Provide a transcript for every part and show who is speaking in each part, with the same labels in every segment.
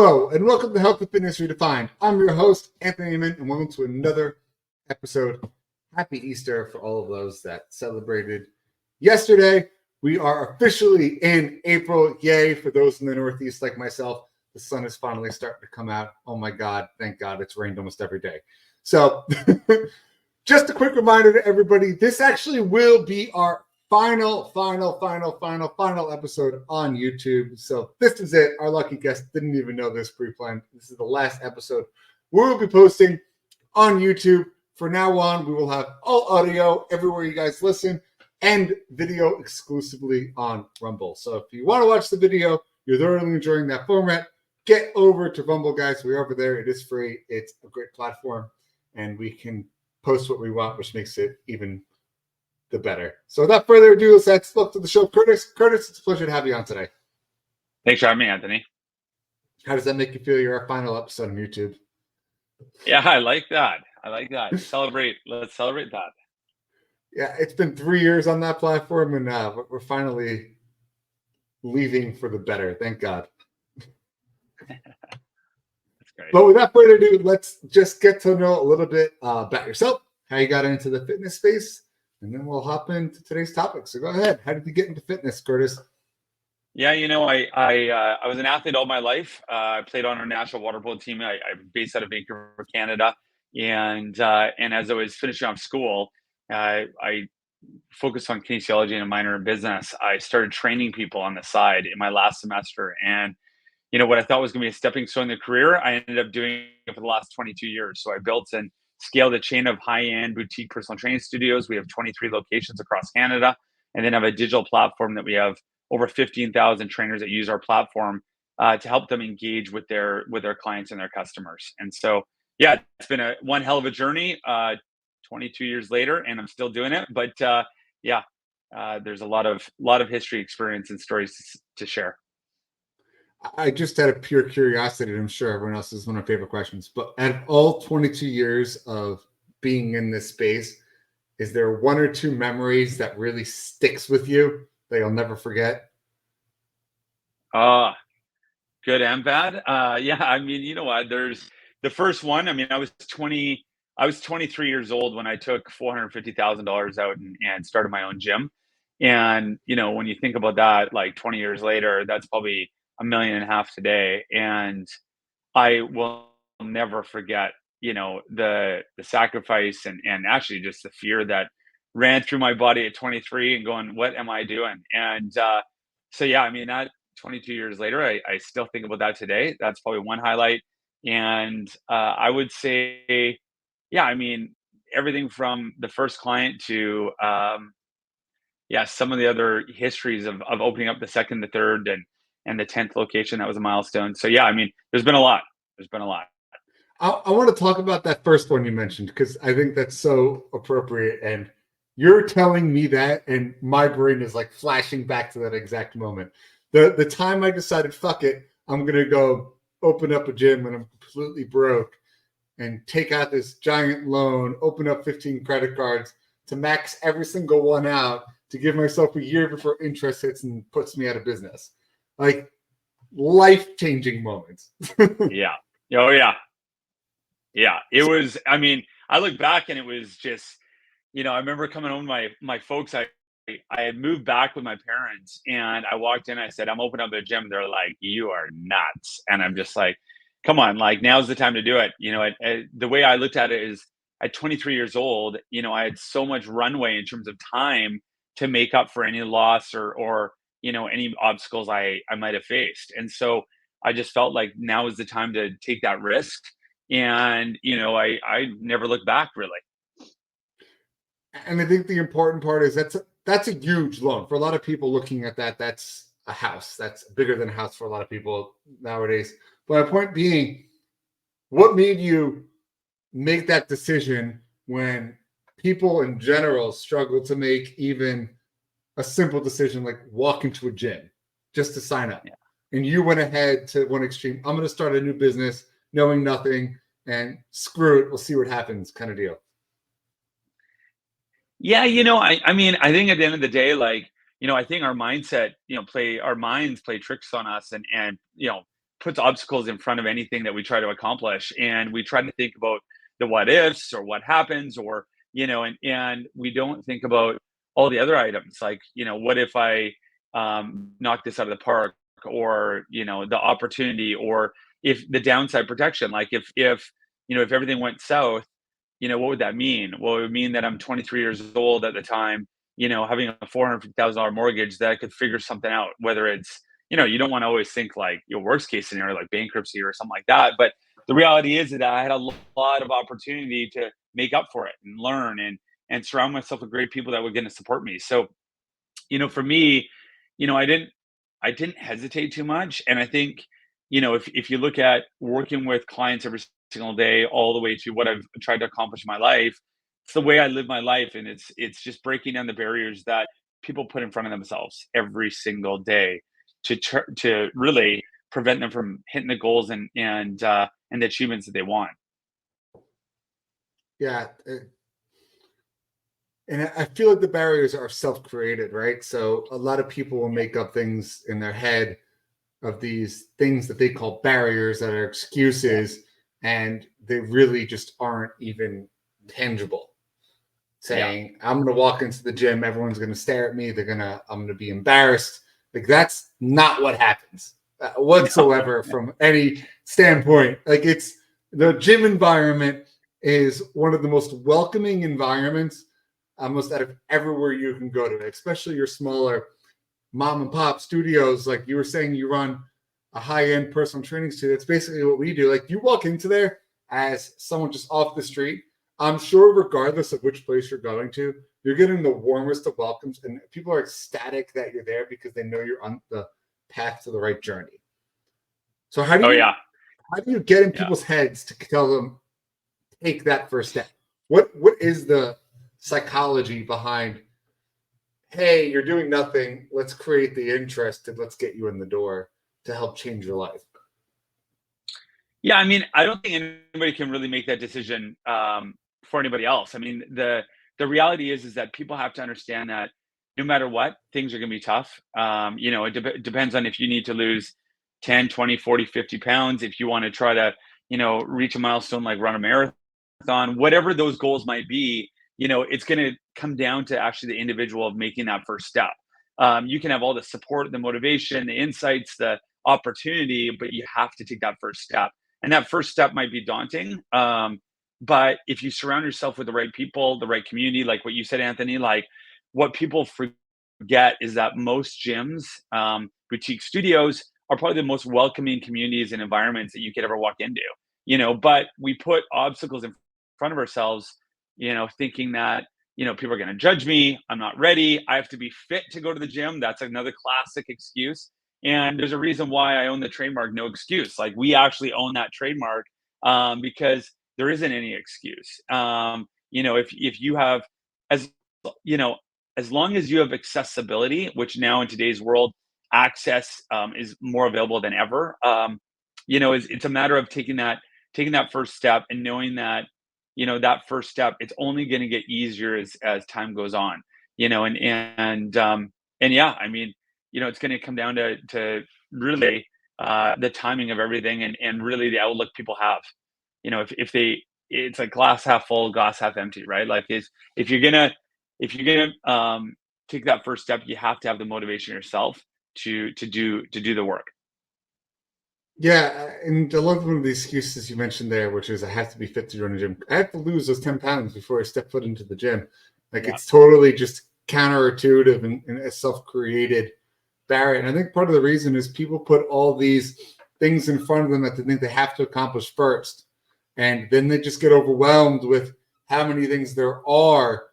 Speaker 1: Hello, and welcome to Health Fitness Redefined. I'm your host, Anthony Amon, and welcome to another episode. Happy Easter for all of those that celebrated yesterday. We are officially in April. Yay, for those in the Northeast like myself. The sun is finally starting to come out. Oh my God, thank God, it's rained almost every day. So, just a quick reminder to everybody, this actually will be our final episode on YouTube. So this is it. Our lucky guest didn't even know this pre-planned. This is the last episode we will be posting on YouTube. For now on, we will have all audio everywhere you guys listen and video exclusively on Rumble. So if you want to watch the video, you're thoroughly enjoying that format, get over to Rumble, guys. We're over there. It is free. It's a great platform, and we can post what we want, which makes it even the better. So without further ado, let's look to the show. Curtis, it's a pleasure to have you on today.
Speaker 2: Thanks for having me, Anthony.
Speaker 1: How does that make you feel? You're our final episode on YouTube.
Speaker 2: Yeah, I like that. Let's celebrate that.
Speaker 1: Yeah, it's been 3 years on that platform, and we're finally leaving for the better. Thank God.
Speaker 2: That's great.
Speaker 1: But without further ado, let's just get to know a little bit about yourself, how you got into the fitness space, and then we'll hop into today's topic. So go ahead. How did you get into fitness, Curtis?
Speaker 2: Yeah, I was an athlete all my life. I played on our national water polo team. I'm based out of Vancouver, Canada, and as I was finishing off school, I focused on kinesiology and a minor in business. I started training people on the side in my last semester, and what I thought was going to be a stepping stone in the career, I ended up doing it for the last 22 years. So I built and scaled a chain of high-end boutique personal training studios. We have 23 locations across Canada, and then have a digital platform that we have over 15,000 trainers that use our platform to help them engage with their clients and their customers. And so, yeah, it's been one hell of a journey. 22 years later, and I'm still doing it. But there's a lot of history, experience, and stories to share.
Speaker 1: I just had a pure curiosity, and I'm sure everyone else is one of my favorite questions. But out of all 22 years of being in this space, is there one or two memories that really sticks with you that you'll never forget?
Speaker 2: Good and bad. Yeah, I mean, you know what? There's the first one. I mean, I was 23 years old when I took $450,000 out and started my own gym. And when you think about that, like 20 years later, that's probably $1.5 million today. And I will never forget, the sacrifice and actually just the fear that ran through my body at 23 and going, what am I doing? And so, yeah, I mean, that 22 years later, I still think about that today. That's probably one highlight. And I would say, yeah, I mean, everything from the first client to, some of the other histories of opening up the second, the third, and the 10th location. That was a milestone. So, yeah, I mean, there's been a lot.
Speaker 1: I want to talk about that first one you mentioned, because I think that's so appropriate. And you're telling me that, and my brain is like flashing back to that exact moment. The time I decided, fuck it, I'm going to go open up a gym when I'm completely broke and take out this giant loan, open up 15 credit cards to max every single one out to give myself a year before interest hits and puts me out of business. Like, life-changing moments.
Speaker 2: Yeah. Oh, yeah. Yeah. It was, I mean, I look back and it was just, I remember coming home to my folks. I had moved back with my parents, and I walked in, I said, I'm opening up a gym. They're like, you are nuts. And I'm just like, come on, like, now's the time to do it. The way I looked at it is, at 23 years old, I had so much runway in terms of time to make up for any loss or any obstacles I might have faced. And so I just felt like now is the time to take that risk. And, I never looked back, really.
Speaker 1: And I think the important part is that's a huge loan. For a lot of people looking at that, that's a house. That's bigger than a house for a lot of people nowadays. But my point being, what made you make that decision when people in general struggle to make even a simple decision like walk into a gym just to sign up? Yeah. And you went ahead to one extreme. I'm going to start a new business knowing nothing, and screw it, we'll see what happens kind of deal.
Speaker 2: Yeah, I mean, I think at the end of the day, like, I think our mindset, our minds play tricks on us and puts obstacles in front of anything that we try to accomplish, and we try to think about the what ifs or what happens, or and we don't think about all the other items, like what if I knock this out of the park, or the opportunity, or if the downside protection, like if everything went south, what would that mean? Well, it would mean that I'm 23 years old at the time, having a $450,000 mortgage, that I could figure something out. Whether it's, you don't want to always think like your worst case scenario, like bankruptcy or something like that. But the reality is that I had a lot of opportunity to make up for it and learn, and surround myself with great people that were going to support me. So, for me, I didn't hesitate too much. And I think, if you look at working with clients every single day, all the way to what I've tried to accomplish in my life, it's the way I live my life. And it's just breaking down the barriers that people put in front of themselves every single day to really prevent them from hitting the goals and the achievements that they want.
Speaker 1: Yeah. And I feel like the barriers are self-created, right? So a lot of people will make up things in their head of these things that they call barriers that are excuses, and they really just aren't even tangible.
Speaker 2: Yeah.
Speaker 1: Saying, I'm going to walk into the gym, everyone's going to stare at me, I'm going to be embarrassed. Like, that's not what happens whatsoever from any standpoint. Like, it's the gym environment is one of the most welcoming environments almost out of everywhere you can go to, especially your smaller mom and pop studios. Like you were saying, you run a high-end personal training studio. It's basically what we do. Like, you walk into there as someone just off the street, I'm sure regardless of which place you're going to, you're getting the warmest of welcomes, and people are ecstatic that you're there because they know you're on the path to the right journey. So how do
Speaker 2: Oh
Speaker 1: you
Speaker 2: yeah.
Speaker 1: get in
Speaker 2: Yeah.
Speaker 1: people's heads to tell them take that first step? What is the psychology behind, hey, you're doing nothing, let's create the interest and let's get you in the door to help change your life?
Speaker 2: Yeah, I mean, I don't think anybody can really make that decision for anybody else. I mean, the reality is that people have to understand that no matter what, things are going to be tough. It depends on if you need to lose 10, 20, 40, 50 pounds, if you want to try to, reach a milestone like run a marathon, whatever those goals might be, it's going to come down to actually the individual of making that first step. You can have all the support, the motivation, the insights, the opportunity, but you have to take that first step. And that first step might be daunting. But if you surround yourself with the right people, the right community, like what you said, Anthony, like what people forget is that most gyms, boutique studios are probably the most welcoming communities and environments that you could ever walk into, but we put obstacles in front of ourselves, thinking that, people are going to judge me. I'm not ready. I have to be fit to go to the gym. That's another classic excuse. And there's a reason why I own the trademark No Excuse. Like, we actually own that trademark because there isn't any excuse. If you have, as you know, as long as you have accessibility, which now in today's world, access is more available than ever. It's a matter of taking that first step and knowing that, that first step, it's only going to get easier as time goes on. And yeah, I mean, it's going to come down to really the timing of everything, and really the outlook people have. If they, it's like glass half full, glass half empty, right? Like, if you're gonna if you're gonna take that first step, you have to have the motivation yourself to do the work.
Speaker 1: Yeah, and I love one of the excuses you mentioned there, which is I have to be fit to join the gym. I have to lose those 10 pounds before I step foot into the gym. Like,
Speaker 2: Yeah.
Speaker 1: it's totally just counterintuitive and a self-created barrier. And I think part of the reason is people put all these things in front of them that they think they have to accomplish first. And then they just get overwhelmed with how many things there are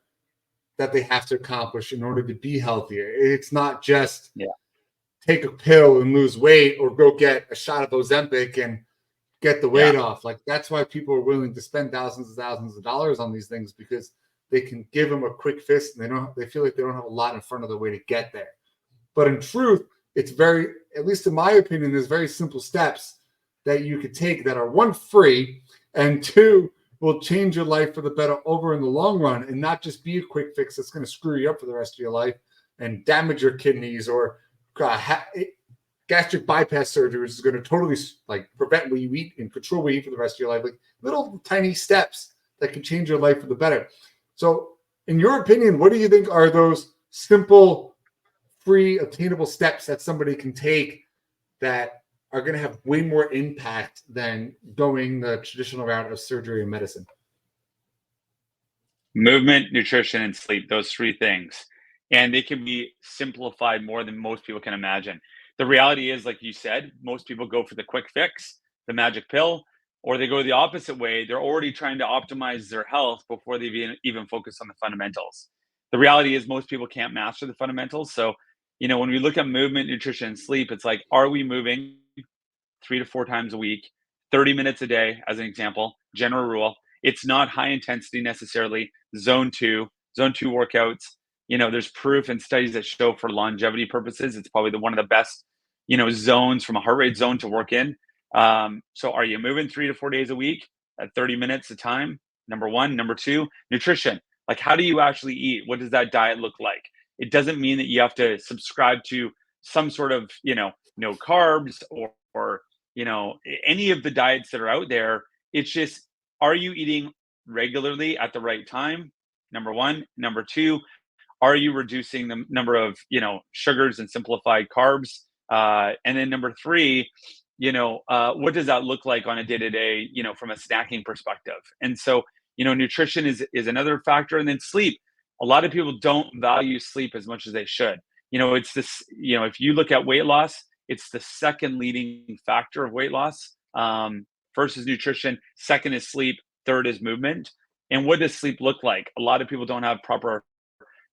Speaker 1: that they have to accomplish in order to be healthier. It's not just
Speaker 2: Yeah.
Speaker 1: take a pill and lose weight or go get a shot of Ozempic and get the weight
Speaker 2: Yeah.
Speaker 1: off. Like, that's why people are willing to spend thousands of dollars on these things, because they can give them a quick fix and they feel like they don't have a lot in front of the way to get there. But in truth, it's very, at least in my opinion, there's very simple steps that you could take that are, one, free, and two, will change your life for the better over in the long run, and not just be a quick fix that's going to screw you up for the rest of your life and damage your kidneys or gastric bypass surgery, which is going to totally like prevent what you eat and control what you eat for the rest of your life. Like little tiny steps that can change your life for the better. So in your opinion, what do you think are those simple, free, obtainable steps that somebody can take that are going to have way more impact than going the traditional route of surgery and medicine?
Speaker 2: Movement, nutrition, and sleep, those three things. And they can be simplified more than most people can imagine. The reality is, like you said, most people go for the quick fix, the magic pill, or they go the opposite way. They're already trying to optimize their health before they've even focused on the fundamentals. The reality is, most people can't master the fundamentals. So, when we look at movement, nutrition, and sleep, it's like, are we moving 3 to 4 times a week, 30 minutes a day, as an example, general rule? It's not high intensity necessarily. Zone two workouts. There's proof and studies that show for longevity purposes, it's probably one of the best, zones from a heart rate zone to work in. So are you moving 3 to 4 days a week at 30 minutes a time? Number one. Number two, nutrition. Like, how do you actually eat? What does that diet look like? It doesn't mean that you have to subscribe to some sort of, no carbs or any of the diets that are out there. It's just, are you eating regularly at the right time? Number one. Number two, are you reducing the number of sugars and simplified carbs? And then number three, what does that look like on a day to day, from a snacking perspective? And so, nutrition is another factor, and then sleep. A lot of people don't value sleep as much as they should. It's this. If you look at weight loss, it's the second leading factor of weight loss. First is nutrition, second is sleep, third is movement. And what does sleep look like? A lot of people don't have proper,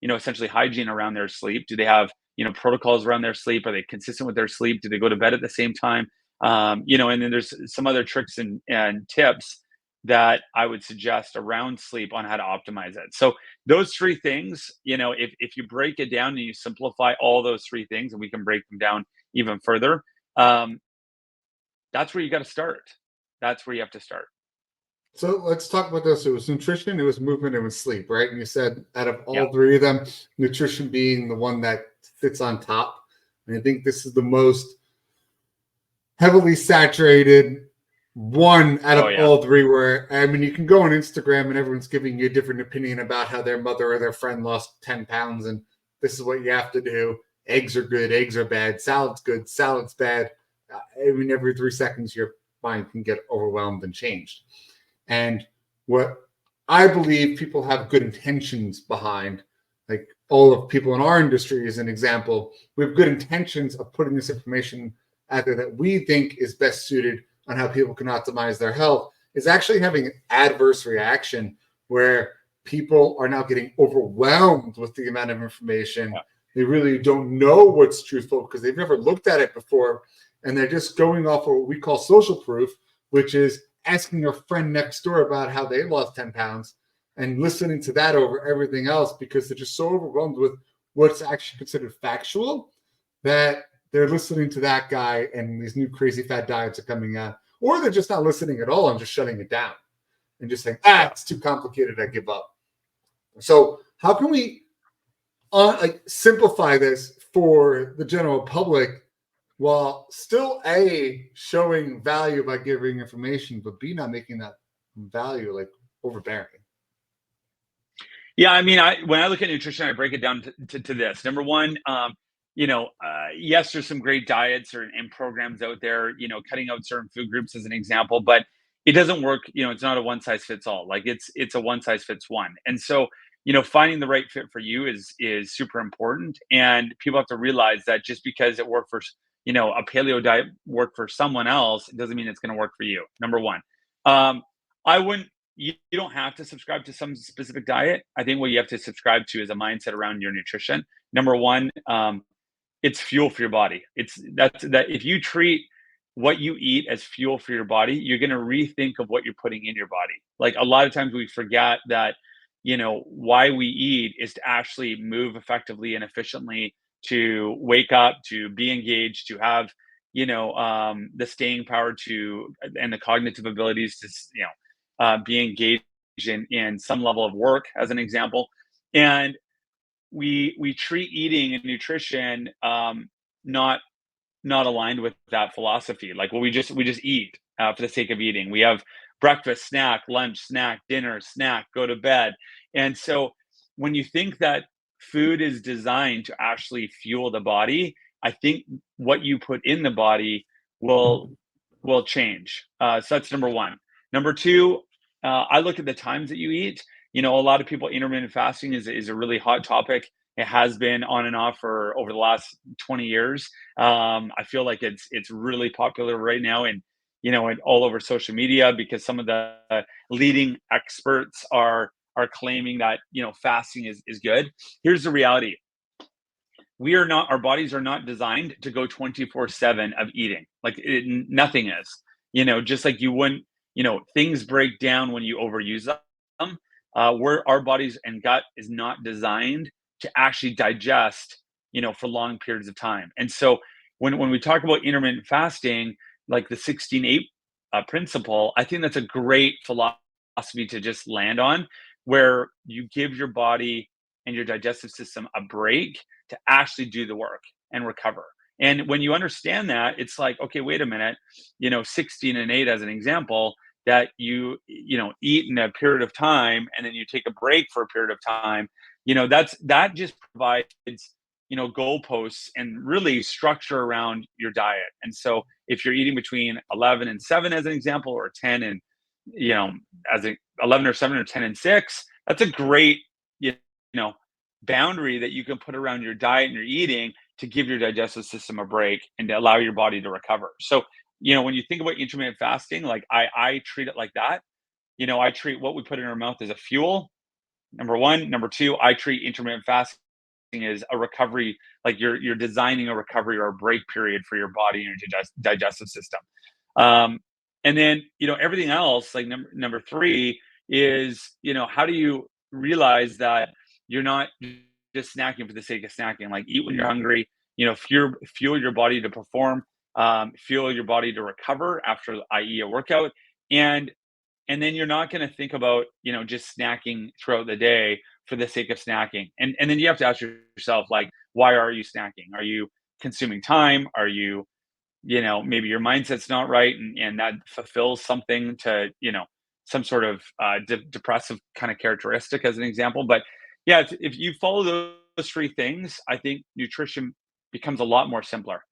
Speaker 2: essentially hygiene around their sleep. Do they have, protocols around their sleep? Are they consistent with their sleep? Do they go to bed at the same time? And then there's some other tricks and tips that I would suggest around sleep on how to optimize it. So those three things, if you break it down and you simplify all those three things, and we can break them down even further, that's where you got to start. That's where you have to start.
Speaker 1: So let's talk about this. It was nutrition, it was movement, it was sleep, right? And you said out of all
Speaker 2: Yeah.
Speaker 1: three of them, nutrition being the one that sits on top. And I think this is the most heavily saturated one out of all three, where, I mean, you can go on Instagram and everyone's giving you a different opinion about how their mother or their friend lost 10 pounds. And this is what you have to do. Eggs are good, eggs are bad, salad's good, salad's bad. I mean, every 3 seconds, your mind can get overwhelmed and changed. And what I believe people have good intentions behind, like all of people in our industry as an example, we have good intentions of putting this information out there that we think is best suited on how people can optimize their health, is actually having an adverse reaction where people are now getting overwhelmed with the amount of information. Yeah. They really don't know what's truthful because they've never looked at it before. And they're just going off of what we call social proof, which is asking your friend next door about how they lost 10 pounds and listening to that over everything else because they're just so overwhelmed with what's actually considered factual that they're listening to that guy and these new crazy fat diets are coming out. Or they're just not listening at all and just shutting it down and just saying, it's too complicated, I give up. So how can we simplify this for the general public while still A, showing value by giving information, but B, not making that value like overbearing?
Speaker 2: Yeah, I mean, when I look at nutrition, I break it down to this. Number one, yes, there's some great diets and programs out there, cutting out certain food groups as an example, but it doesn't work. It's not a one size fits all. Like it's a one size fits one. And so, finding the right fit for you is super important. And people have to realize that just because it worked for, a paleo diet worked for someone else, it doesn't mean it's going to work for you. Number one, I wouldn't. You don't have to subscribe to some specific diet. I think what you have to subscribe to is a mindset around your nutrition. Number one, it's fuel for your body. That if you treat what you eat as fuel for your body, you're going to rethink of what you're putting in your body. Like a lot of times we forget that, why we eat is to actually move effectively and efficiently, to wake up, to be engaged, to have, the staying power and the cognitive abilities to, be engaged in some level of work, as an example. And we treat eating and nutrition not not aligned with that philosophy. Like, well, we just eat for the sake of eating. We have breakfast, snack, lunch, snack, dinner, snack, go to bed. And so when you think that food is designed to actually fuel the body, I think what you put in the body will change. So that's number one. Number two, I look at the times that you eat. You know, a lot of people, intermittent fasting is a really hot topic. It has been on and off for over the last 20 years. I feel like it's really popular right now, and and all over social media, because some of the leading experts are claiming that fasting is good. Here's the reality: we are not, our bodies are not designed to go 24/7 of eating. Like, nothing is. Just like you wouldn't, things break down when you overuse them. Where our bodies and gut is not designed to actually digest, for long periods of time. And so when we talk about intermittent fasting, like the 16/8 principle, I think that's a great philosophy to just land on, where you give your body and your digestive system a break to actually do the work and recover. And when you understand that, it's like, okay, wait a minute, 16/8 as an example, that you eat in a period of time and then you take a break for a period of time, that just provides goalposts and really structure around your diet. And so if you're eating between 11 and 7 as an example, or 10 and as a 11 or 7 or 10 and 6, that's a great you know boundary that you can put around your diet and your eating to give your digestive system a break and to allow your body to recover. So when you think about intermittent fasting, like, I treat it like that. I treat what we put in our mouth as a fuel, number one. Number two, I treat intermittent fasting as a recovery. Like, you're designing a recovery or a break period for your body and your digestive system. um, and then everything else, like number three, is how do you realize that you're not just snacking for the sake of snacking? Like, eat when you're hungry. Fuel your body to perform, fuel your body to recover after, i.e., a workout. And then you're not going to think about just snacking throughout the day for the sake of snacking. And then you have to ask yourself, like, why are you snacking? Are you consuming time? Are you maybe your mindset's not right, and that fulfills something to some sort of depressive kind of characteristic, as an example. But yeah, if you follow those three things, I think nutrition becomes a lot more simpler.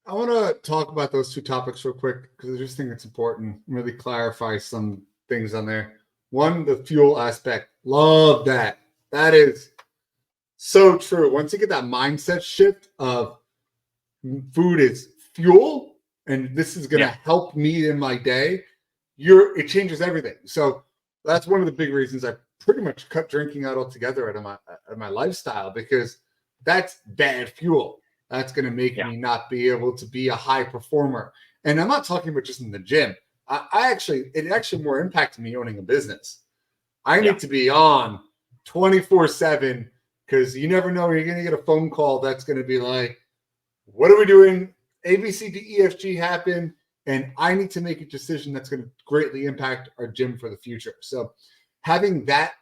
Speaker 1: I want to talk about those two topics real quick because I just think it's important. Really clarify some things on there. One, the fuel aspect. Love that. That is so true. Once you get that mindset shift of food is fuel and this is going to
Speaker 2: Yeah.
Speaker 1: help me in my day, it changes everything. So that's one of the big reasons I pretty much cut drinking out altogether out of my lifestyle, because that's bad fuel. That's going to make
Speaker 2: Yeah.
Speaker 1: me not be able to be a high performer. And I'm not talking about just in the gym. It actually more impacted me owning a business. I
Speaker 2: Yeah.
Speaker 1: need to be on 24/7, because you never know, you're going to get a phone call that's going to be like, what are we doing? A, B, C, D, E, F, G happen. And I need to make a decision that's going to greatly impact our gym for the future. So having that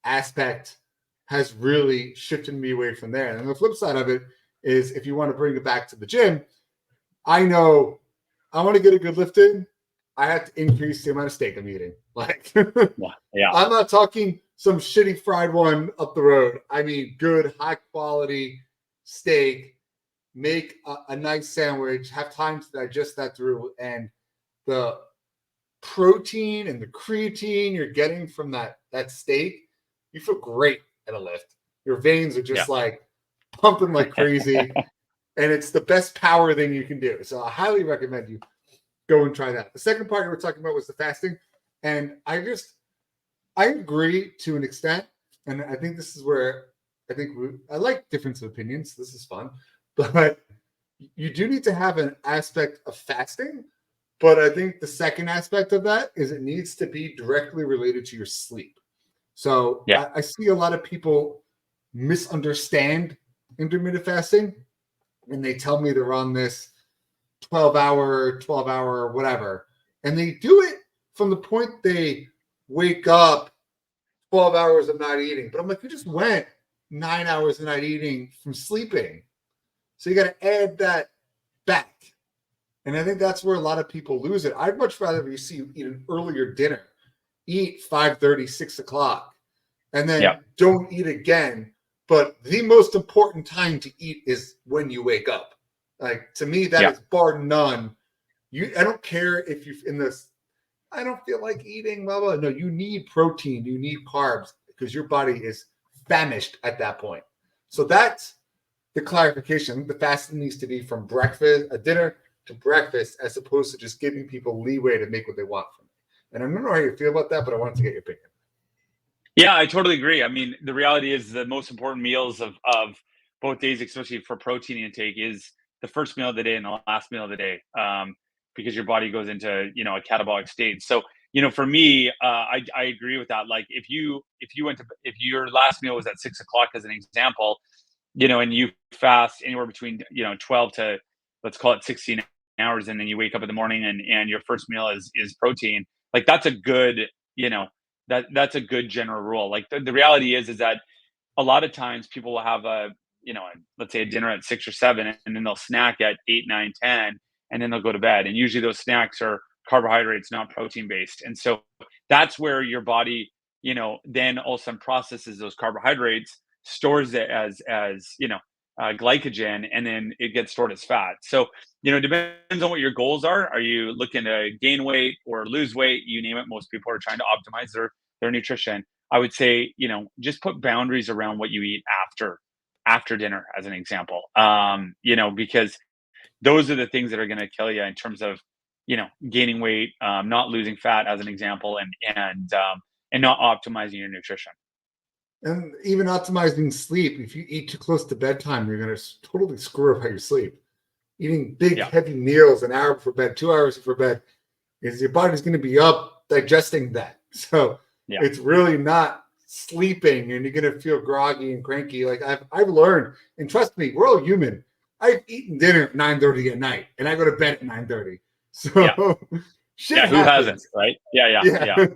Speaker 1: aspect has really shifted me away from there. And the flip side of it is, if you want to bring it back to the gym, I know I want to get a good lift in, I have to increase the amount of steak I'm eating. Like,
Speaker 2: Yeah.
Speaker 1: I'm not talking some shitty fried one up the road. I mean, good, high quality steak. Make a nice sandwich, have time to digest that through, and the protein and the creatine you're getting from that steak, you feel great at a lift. Your veins are just like pumping like crazy, and it's the best power thing you can do. So I highly recommend you go and try that. The second part we were talking about was the fasting, and I agree to an extent, and I think this is where I like difference of opinions. This is fun, but you do need to have an aspect of fasting. But I think the second aspect of that is it needs to be directly related to your sleep. So
Speaker 2: Yeah.
Speaker 1: I see a lot of people misunderstand intermittent fasting, and they tell me they're on this 12 hour, whatever. And they do it from the point they wake up 12 hours of not eating. But I'm like, you just went 9 hours of not eating from sleeping. So you got to add that back. And I think that's where a lot of people lose it. I'd much rather you see you eat an earlier dinner, eat 5:30, 6 o'clock, and
Speaker 2: Yeah.
Speaker 1: then don't eat again. But the most important time to eat is when you wake up. Like, to me, that
Speaker 2: Yeah.
Speaker 1: is bar none. I don't care if you're in this, I don't feel like eating, blah, blah. No, you need protein, you need carbs because your body is famished at that point. So that's the clarification. The fasting needs to be from dinner to breakfast, as opposed to just giving people leeway to make what they want from it. And I don't know how you feel about that, but I wanted to get your opinion.
Speaker 2: Yeah, I totally agree. I mean, the reality is the most important meals of both days, especially for protein intake, is the first meal of the day and the last meal of the day, because your body goes into a catabolic state. So for me, I agree with that. Like if your last meal was at 6 o'clock, as an example, and you fast anywhere between 12 to, let's call it, 16 hours, and then you wake up in the morning and your first meal is protein. Like that's a good you know that's a good general rule. Like the reality is that a lot of times people will have let's say a dinner at 6 or 7, and then they'll snack at 8, 9, 10, and then they'll go to bed. And usually those snacks are carbohydrates, not protein based. And so that's where your body, then all of a sudden processes those carbohydrates, stores it as glycogen, and then it gets stored as fat. So, it depends on what your goals are. Are you looking to gain weight or lose weight? You name it. Most people are trying to optimize their nutrition. I would say, just put boundaries around what you eat after dinner, as an example. Because those are the things that are going to kill you in terms of, gaining weight, not losing fat, as an example, and not optimizing your nutrition.
Speaker 1: And even optimizing sleep. If you eat too close to bedtime, you're going to totally screw up how you sleep. Eating big,
Speaker 2: Yeah,
Speaker 1: heavy meals an hour before bed, 2 hours before bed, is your body's going to be up digesting that. So
Speaker 2: yeah,
Speaker 1: it's really not sleeping, and you're going to feel groggy and cranky. Like I've learned, and trust me, we're all human. I've eaten dinner at 9:30 at night, and I go to bed at 9:30.
Speaker 2: yeah,
Speaker 1: So shit
Speaker 2: yeah. Who hasn't,
Speaker 1: happens.
Speaker 2: right? Yeah, yeah,
Speaker 1: Yeah.
Speaker 2: yeah,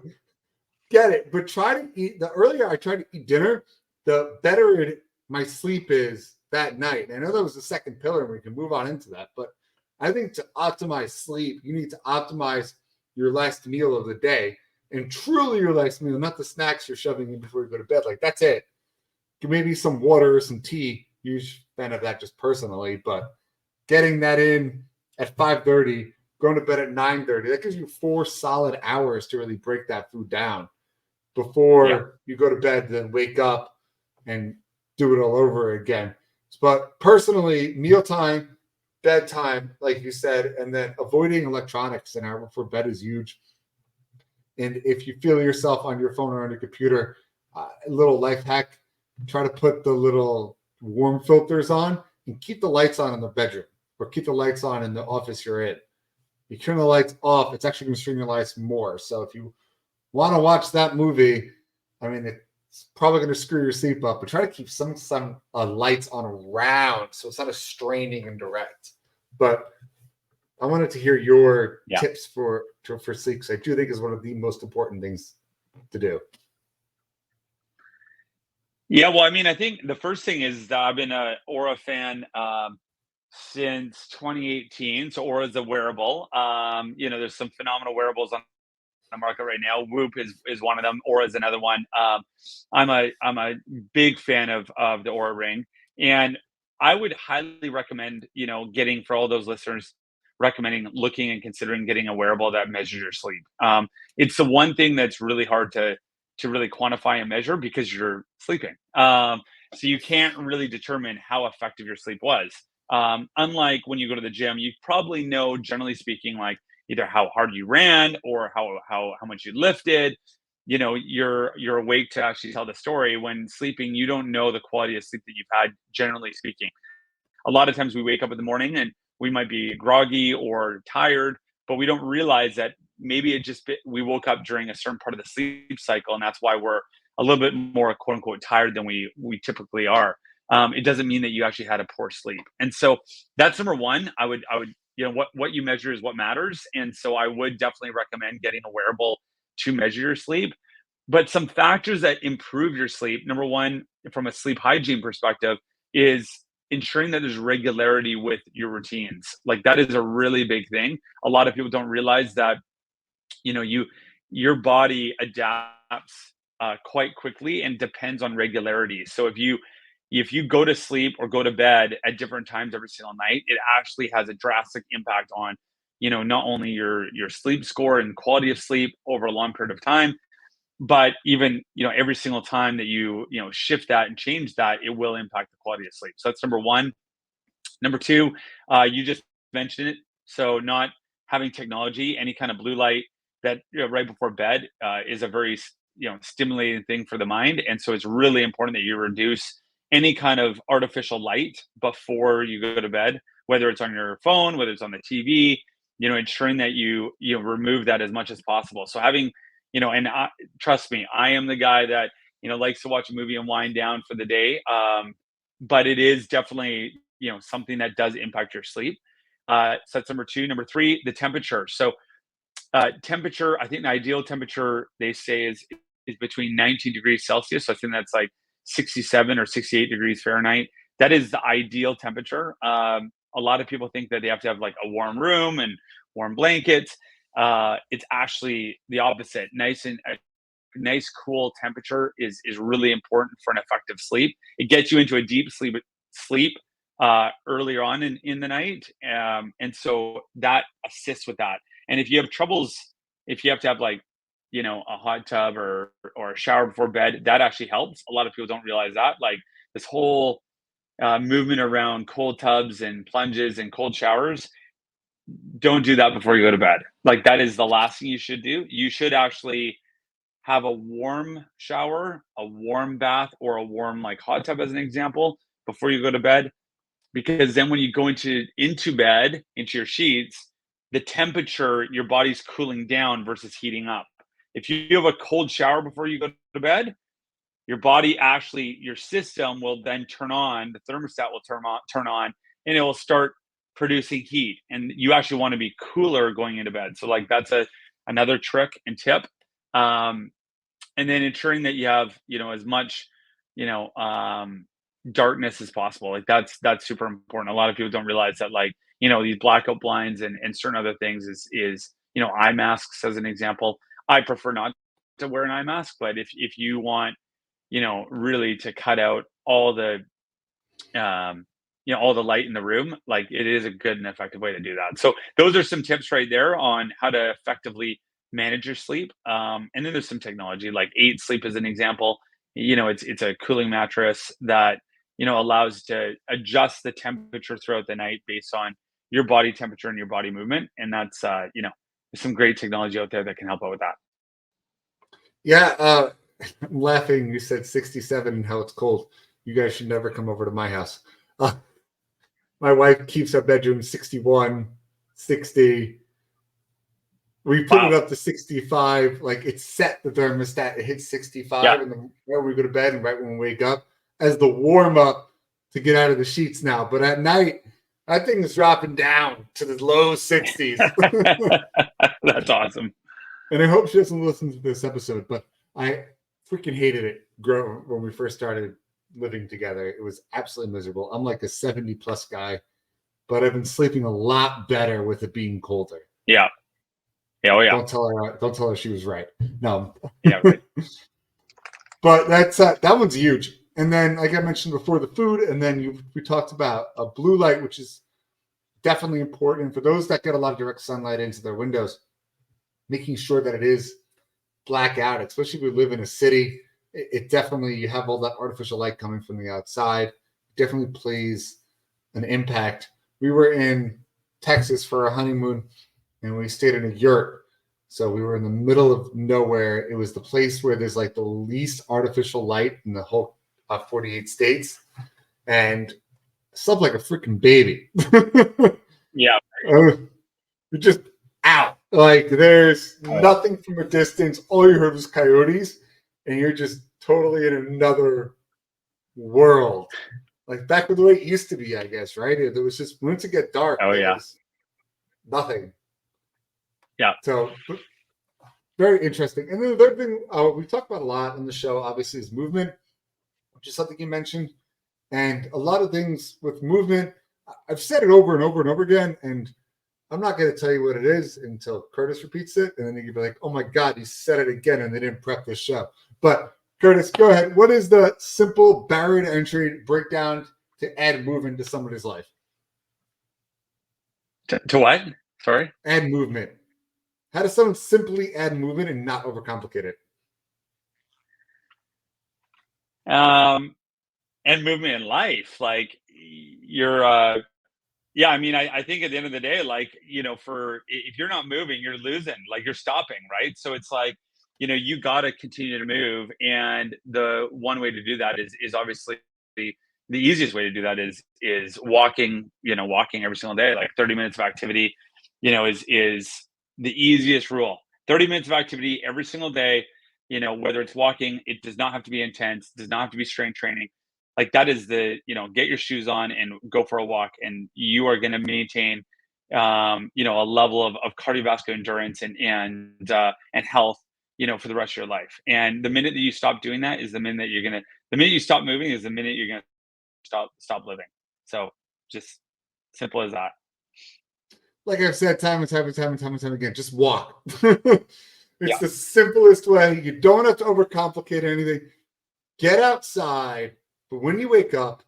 Speaker 1: Get it. But try to eat, the earlier I try to eat dinner, the better my sleep is that night. And I know that was the second pillar, and we can move on into that. But I think to optimize sleep, you need to optimize your last meal of the day, and truly your last meal, not the snacks you're shoving in before you go to bed. Like, that's it. Maybe some water or some tea. Huge fan of that just personally, but getting that in at 5:30, going to bed at 9:30, that gives you 4 solid hours to really break that food down
Speaker 2: yeah.
Speaker 1: before you go to bed, then wake up and do it all over again. But personally, mealtime, bedtime, like you said, and then avoiding electronics an hour before bed is huge. And if you feel yourself on your phone or on your computer, a little life hack, try to put the little warm filters on and keep the lights on in the bedroom, or keep the lights on in the office you're in. You turn the lights off, it's actually going to strain your lights more. So if you want to watch that movie, I mean, it's probably going to screw your sleep up, but try to keep some lights on around so it's not as straining and direct. But I wanted to hear your
Speaker 2: Yeah.
Speaker 1: tips for sleep, because I do think is one of the most important things to do.
Speaker 2: Yeah, well, I mean, I think the first thing is that I've been a Aura fan since 2018. So Aura is a wearable. There's some phenomenal wearables on the market right now. Whoop is one of them. Aura is another one. I'm a big fan of the Aura ring, and I would highly recommend getting, for all those listeners, recommending looking and considering getting a wearable that measures your sleep. It's the one thing that's really hard to really quantify and measure, because you're sleeping. So you can't really determine how effective your sleep was. Unlike when you go to the gym, you probably know, generally speaking, like either how hard you ran or how much you lifted. You're awake to actually tell the story. When sleeping, you don't know the quality of sleep that you've had, generally speaking. A lot of times we wake up in the morning and we might be groggy or tired, but we don't realize that maybe we woke up during a certain part of the sleep cycle, and that's why we're a little bit more, quote unquote, tired than we typically are. It doesn't mean that you actually had a poor sleep. And so that's number one. I would what you measure is what matters. And so I would definitely recommend getting a wearable to measure your sleep. But some factors that improve your sleep, number one, from a sleep hygiene perspective, is ensuring that there's regularity with your routines. Like that is a really big thing. A lot of people don't realize that, your body adapts quite quickly and depends on regularity. So if you go to sleep or go to bed at different times every single night, it actually has a drastic impact on, not only your sleep score and quality of sleep over a long period of time, but even, every single time that you shift that and change that, it will impact the quality of sleep. So that's number one. Number two, you just mentioned it. So not having technology, any kind of blue light that, right before bed, is a very stimulating thing for the mind, and so it's really important that you reduce any kind of artificial light before you go to bed, whether it's on your phone, whether it's on the TV. Ensuring that you remove that as much as possible. So having, and trust me, I am the guy that likes to watch a movie and wind down for the day. But it is definitely something that does impact your sleep. So that's number two. Number three, the temperature. So temperature, I think the ideal temperature they say is between 19 degrees Celsius. So I think that's like 67 or 68 degrees Fahrenheit. That is the ideal temperature. A lot of people think that they have to have like a warm room and warm blankets. It's actually the opposite. Nice cool temperature is really important for an effective sleep. It gets you into a deep sleep earlier on in the night, and so that assists with that. And if you have troubles, if you have to have like a hot tub or a shower before bed, that actually helps. A lot of people don't realize that, like this whole movement around cold tubs and plunges and cold showers, don't do that before you go to bed. Like that is the last thing you should do. You should actually have a warm shower, a warm bath, or a warm like hot tub as an example before you go to bed. Because then when you go into bed, into your sheets, the temperature, your body's cooling down versus heating up. If you have a cold shower before you go to bed, your body actually, your system will then turn on, the thermostat will turn on, and it will start producing heat. And you actually want to be cooler going into bed. So like that's another trick and tip. And then ensuring that you have, as much, you know, um, darkness as possible. Like that's super important. A lot of people don't realize that, like, these blackout blinds and certain other things is, eye masks as an example. I prefer not to wear an eye mask, but if you want, really to cut out um, all the light in the room, like it is a good and effective way to do that. So those are some tips right there on how to effectively manage your sleep. And then there's some technology like 8 Sleep as an example. It's a cooling mattress that allows to adjust the temperature throughout the night based on your body temperature and your body movement. And that's there's some great technology out there that can help out with that.
Speaker 1: Yeah, I'm laughing. You said 67 and how it's cold. You guys should never come over to my house. My wife keeps our bedroom 61, 60. We put it up to 65. Like it's set the thermostat. It hits 65 and right when we go to bed and right when we wake up as the warm up to get out of the sheets now. But at night, that thing is dropping down to the low 60s.
Speaker 2: That's awesome.
Speaker 1: And I hope she doesn't listen to this episode, but I freaking hated it when we first started living together. It was absolutely miserable. I'm like a 70 plus guy, but I've been sleeping a lot better with it being colder.
Speaker 2: Yeah. Yeah. Oh, yeah.
Speaker 1: Don't tell her she was right. No.
Speaker 2: Yeah. Right.
Speaker 1: But that's that one's huge. And then, like I mentioned before, the food, and then we talked about a blue light, which is definitely important for those that get a lot of direct sunlight into their windows. Making sure that it is black out, especially if we live in a city, it definitely, you have all that artificial light coming from the outside, definitely plays an impact. We were in Texas for a honeymoon and we stayed in a yurt. So we were in the middle of nowhere. It was the place where there's like the least artificial light in the whole 48 states, and slept like a freaking baby.
Speaker 2: Yeah.
Speaker 1: You're just out. Like there's nothing from a distance. All you heard was coyotes, and you're just totally in another world. Like back with the way it used to be, I guess, right? It was just once it get dark,
Speaker 2: Oh,
Speaker 1: there
Speaker 2: yeah.
Speaker 1: was nothing.
Speaker 2: Yeah.
Speaker 1: So very interesting. And then the third thing we talked about a lot on the show, obviously, is movement, which is something you mentioned. And a lot of things with movement, I've said it over and over and over again, and I'm not going to tell you what it is until Curtis repeats it, and then you can be like, oh my God, he said it again, and they didn't prep this show. But Curtis, go ahead. What is the simple barrier to entry breakdown to add movement to somebody's life?
Speaker 2: To what? Sorry?
Speaker 1: Add movement. How does someone simply add movement and not overcomplicate it?
Speaker 2: And movement in life, like you're, yeah, I mean, I think at the end of the day, like, if you're not moving, you're losing, like you're stopping, right? So it's like, you got to continue to move. And the one way to do that is obviously the easiest way to do that is walking, walking every single day, like 30 minutes of activity, is the easiest rule. 30 minutes of activity every single day, whether it's walking, it does not have to be intense, does not have to be strength training. Like that is get your shoes on and go for a walk, and you are going to maintain a level of cardiovascular endurance and health, for the rest of your life. And the minute that you stop doing that is the minute you stop moving is the minute you're gonna stop living. So just simple as that.
Speaker 1: Like I've said time and time and time and time and time again, just walk.
Speaker 2: Yeah.
Speaker 1: It's the simplest way. You don't have to overcomplicate anything. Get outside, but when you wake up,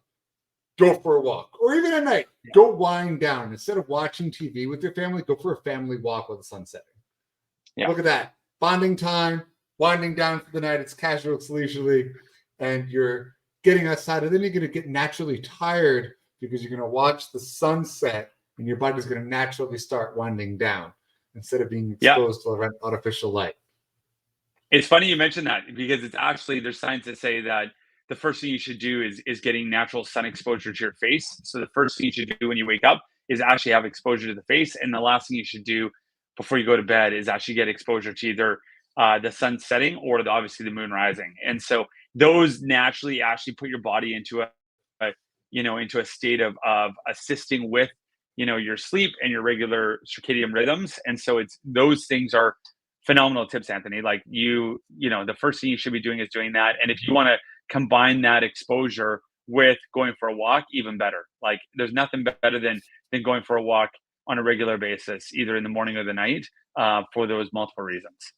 Speaker 1: go for a walk. Or even at night, go wind down. Instead of watching TV with your family, go for a family walk with the sun setting.
Speaker 2: Yeah.
Speaker 1: Look at that. Bonding time, winding down for the night. It's casual, it's leisurely, and you're getting outside. And then you're going to get naturally tired because you're going to watch the sunset and your body's going to naturally start winding down instead of being
Speaker 2: Yeah.
Speaker 1: exposed to artificial light.
Speaker 2: It's funny you mentioned that because it's actually there's science that say that the first thing you should do is getting natural sun exposure to your face. So the first thing you should do when you wake up is actually have exposure to the face, and the last thing you should do before you go to bed is actually get exposure to either the sun setting or obviously the moon rising. And so those naturally actually put your body into a state of assisting with your sleep and your regular circadian rhythms. And so it's those things are phenomenal tips, Anthony. Like the first thing you should be doing is doing that. And if you want to combine that exposure with going for a walk, even better. Like there's nothing better than going for a walk on a regular basis, either in the morning or the night, for those multiple reasons.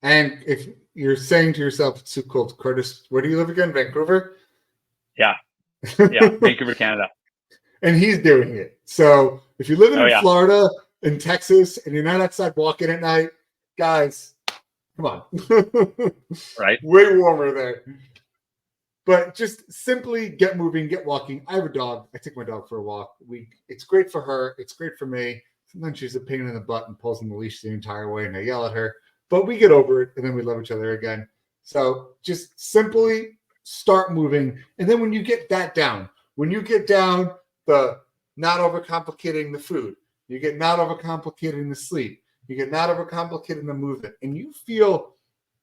Speaker 1: And if you're saying to yourself, it's too cold, Curtis, where do you live again? Vancouver?
Speaker 2: Yeah. Yeah. Vancouver, Canada.
Speaker 1: And he's doing it. So if you're living in
Speaker 2: yeah.
Speaker 1: Florida, in Texas, and you're not outside walking at night, guys, come on.
Speaker 2: Right.
Speaker 1: Way warmer there. But just simply get moving, get walking. I have a dog. I take my dog for a walk. It's great for her. It's great for me. Sometimes she's a pain in the butt and pulls on the leash the entire way, and I yell at her. But we get over it, and then we love each other again. So just simply start moving. And then when you get down the not overcomplicating the food, you get not overcomplicating the sleep, you get not overcomplicating the movement, and you feel,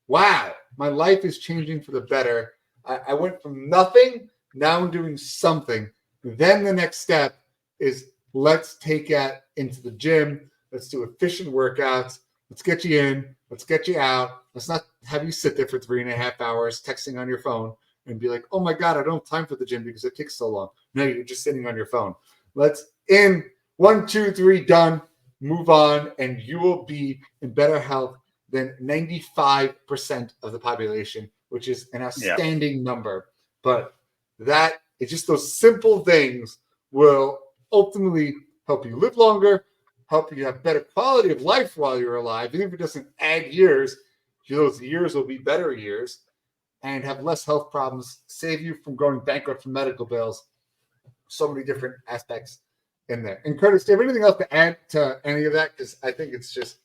Speaker 1: wow, my life is changing for the better. I went from nothing, now I'm doing something. Then the next step is let's take it into the gym. Let's do efficient workouts. Let's get you in. Let's get you out. Let's not have you sit there for 3.5 hours texting on your phone and be like, oh my God, I don't have time for the gym because it takes so long. No, you're just sitting on your phone. Let's in 1, 2, 3, done. Move on, and you will be in better health than 95% of the population, which is an outstanding number. But that it's just those simple things will ultimately help you live longer, help you have better quality of life while you're alive. Even if it doesn't add years, those years will be better years and have less health problems, save you from going bankrupt from medical bills. So many different aspects in there. And Curtis, do you have anything else to add to any of that? Because I think it's just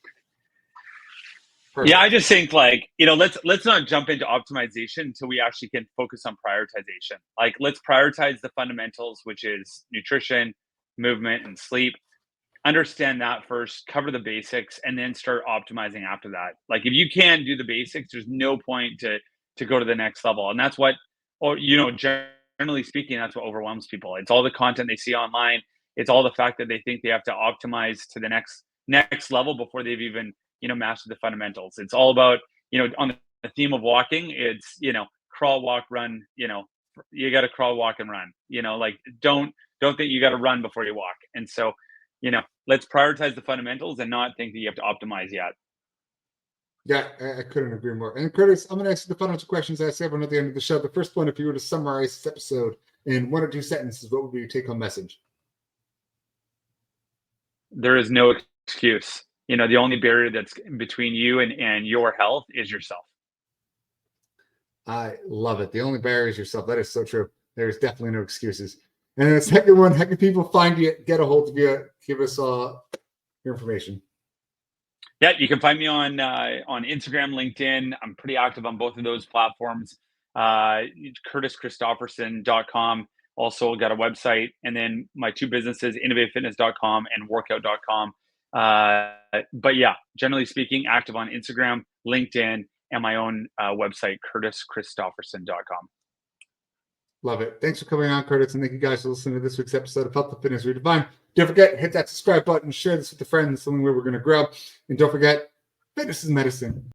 Speaker 1: perfect.
Speaker 2: Yeah, I just think let's not jump into optimization until we actually can focus on prioritization. Like let's prioritize the fundamentals, which is nutrition, movement, and sleep. Understand that first, cover the basics, and then start optimizing after that. Like if you can't do the basics, there's no point to go to the next level. And that's what, generally speaking, that's what overwhelms people. It's all the content they see online. It's all the fact that they think they have to optimize to the next level before they've even mastered the fundamentals. It's all about on the theme of walking. It's crawl, walk, run, crawl, walk, and run. Like don't think you got to run before you walk. And so, let's prioritize the fundamentals and not think that you have to optimize yet.
Speaker 1: Yeah, I couldn't agree more. And Curtis, I'm going to ask you the final two questions I ask everyone at the end of the show. The first one, if you were to summarize this episode in 1 or 2 sentences, what would be your take-home message?
Speaker 2: There is no excuse. The only barrier that's between you and your health is yourself.
Speaker 1: I love it. The only barrier is yourself. That is so true. There's definitely no excuses. And then the second one, how can people find you, get a hold of you, give us your information?
Speaker 2: Yeah, you can find me on Instagram, LinkedIn. I'm pretty active on both of those platforms. CurtisChristopherson.com. Also got a website. And then my 2 businesses, innovativefitness.com and workout.com. But yeah, generally speaking, active on Instagram, LinkedIn, and my own website, CurtisChristopherson.com.
Speaker 1: Love it. Thanks for coming on, Curtis. And thank you guys for listening to this week's episode of Health Fitness Redefined. Don't forget, hit that subscribe button, share this with a friend. It's something where we're going to grow. And don't forget, fitness is medicine.